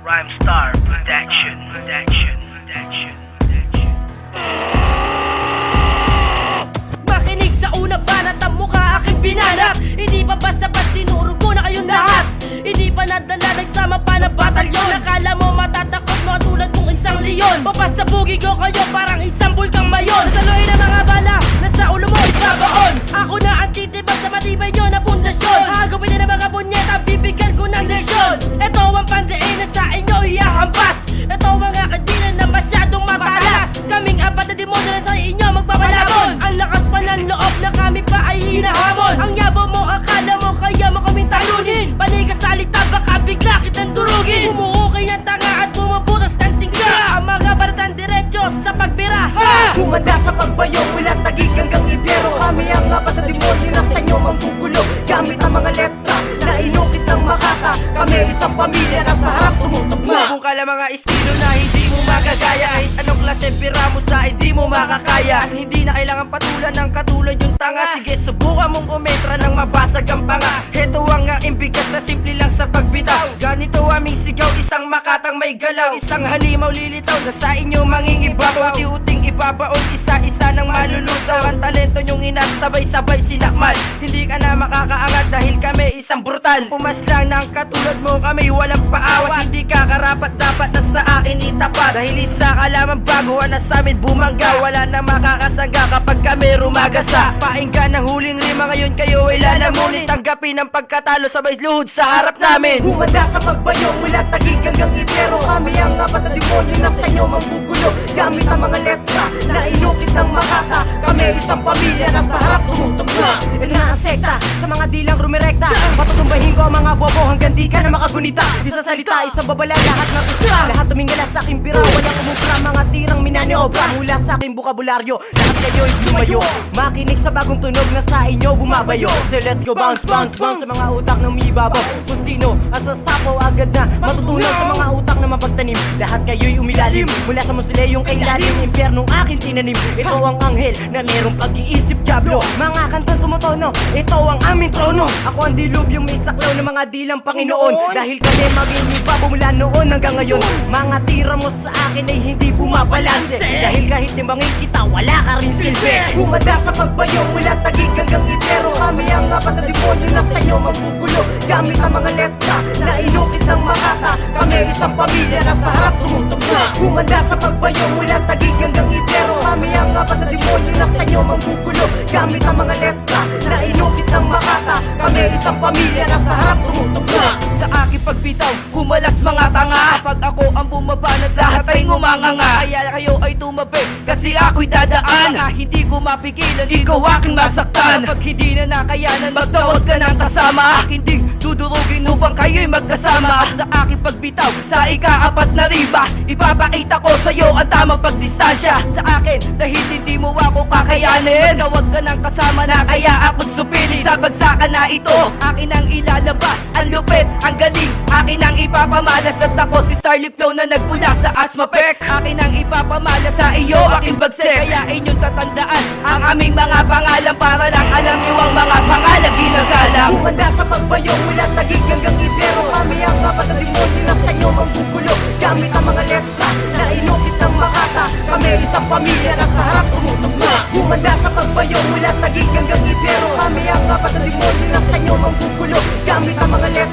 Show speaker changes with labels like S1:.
S1: Rhymestar Production.
S2: Makinig sa una banat ang mukha aking binanat. Hindi pa basta ba't tinuro ko na kayong lahat. Hindi pa nadala nagsama pa na batalyon. Akala mo matatakot mo tulad mong isang leon. Papasabugin ko kayo parang isang bulkang mayon. Saluhin ang mga bala nasa ulo mo ibabaon. Ako na ang titibag sa matibay nyo na pundasyon. Hagupin na ng mga bunyeta bibigyan ko ng leksyon. Ito ang pandiin na sa inyo iyahampas. Ito ang akadinan na masyadong matalas. Kaming apat na demonyo na sa inyo magpapalaban. Ang lakas pa ng loob na kami pa ay hinahamon. Ang yabo mo akala mo kaya mo kaming talunin. Panay ka salita baka bigla kitang durugin. Umuukay ng tanga at bumubutas ng tingga. Ang mga baratang diretso sa pagbira. Ha!
S3: Humanda sa pagbayo mula Taguig hanggang Ibero. Kami ang apat na demonyo na sa inyo manggugulo. Gamit ang mga letra na inukit ng Makata. Kami isang pamilya na sa harap tumutugma.
S4: Kung kala mga estilo na hindi mo magagaya. Kahit anong klase pira mo sa hindi mo makakaya. At hindi na kailangan patulan ng katulad yung tanga. Sige subukan mong umetra ng mabasag ang panga. Heto ang imbigas na simple lang sa pagbitaw. Ganito aming sigaw, isang Makatang may galaw. Isang halimaw lilitaw na sa inyo mangingibabaw. Uti-uting ibabaon isa-isa ng malulusaw. Ang talento nyong inasabay-sabay sinakmal. Hindi ka na makakaangat dahil kami isang brutal. Pumaslang ng katulad mo kami walang paawat. Hindi ka karapat dapat na sa akin itapat. Dahil isa ka lamang baguhan na sa amin bumangga. Wala na makakasangga kapag kami rumagasa. Painggan ng huling rima ngayon kayo ay lalamunin. Tanggapin ang pagkatalo sabay luhod sa harap namin.
S3: Humanda sa pagbayo mula Taguig hanggang Ibero. Kami ang apat na demonyo na sa inyo manggugulo. Gamit ang mga letra na inukit ng Makata. Kami isang pamilya na sa harap tumutugma. Ito na ang sekta sa mga dilang rumirekta. Patutumbahin ko ang mga bobo hanggang di ka na makagunita. Di sa salita isang babala lahat ng usra. Lahat tumingala sa aking bira. Walang umubra mga tirang minaniobra. Mula sa aking bukabularyo lahat kayo'y lumayo. Makinig sa bagong tunog na sa inyo bumabayo. So let's go bounce, bounce, bounce sa mga utak ng umibabaw. Kung sino ang sasapaw agad na matutunaw sa mga utak na mapagtanim. Lahat kayo'y umilalim mula sa musileyong kay lalim. Impyernong aking tinanim. Ito ang anghel na merong pag-iisip diablo. Mga kantang tumutono, ito ang aming trono. Ako ang dilubyong may saklaw ng mga dilang Panginoon. Dahil kami maginibago mula noon hanggang ngayon. Mga tira mo sa akin ay hindi bumabalanse. Dahil kahit timbangin kita wala ka rin silbi. Humanda sa pagbayo mula Taguig hanggang Ibero. Kami ang apat na demonyo na sa inyo manggugulo. Gamit ang mga letra na inukit ng Makata. Kami isang pamilya na sa harap tumutugma. Humanda sa pagbayo mula Taguig hanggang Ibero. Kami ang apat na demonyo na sa inyo manggugulo. Gamit ang mga letra na inukit ng Makata. Kami isang pamilya na sa harap tumutugma.
S4: Sa aking pagbitaw, kumalas mga tanga. Kapag ako ang bumabanat, lahat ay ngumanganga. Kaya kayo ay tumabi, kasi ako'y dadaan. Baka hindi ko mapigilan, ikaw aking masaktan. Kapag hindi na nakayanan, magtawag ka ng kasama. Aking ding dudurugin upang kayo'y magkasama. At sa aking pagbitaw, sa ika-apat na riba, ipapakita ko sa'yo ang tamang pagdistansya. Sa akin, dahil hindi mo ako kakayanin. Magtawag ka ng kasama na kaya ako'y supili. Sa bagsakan na ito, akin ang ilalabas. Ang lupit, ang galing, akin ang ipapamalas. At ako si Starlit Flow na nagmula sa Asma Pek. Akin ang ipapamalas sa iyo, aking bagsek. Kaya inyong tatandaan ang aming mga pangalan para lang alam niyo ang mga pangalan ginagalang.
S3: Humanda sa pagbayo mula Taguig hanggang Ibero. Kami ang apat na demonyo na sa inyo manggugulo. Gamit ang mga letra na inukit ng Makata. Kami isang pamilya na sa harap tumutugma. Humanda sa pagbayo mula Taguig hanggang Ibero. Kami ang apat na demonyo na sa inyo manggugulo. Gamit ang mga letra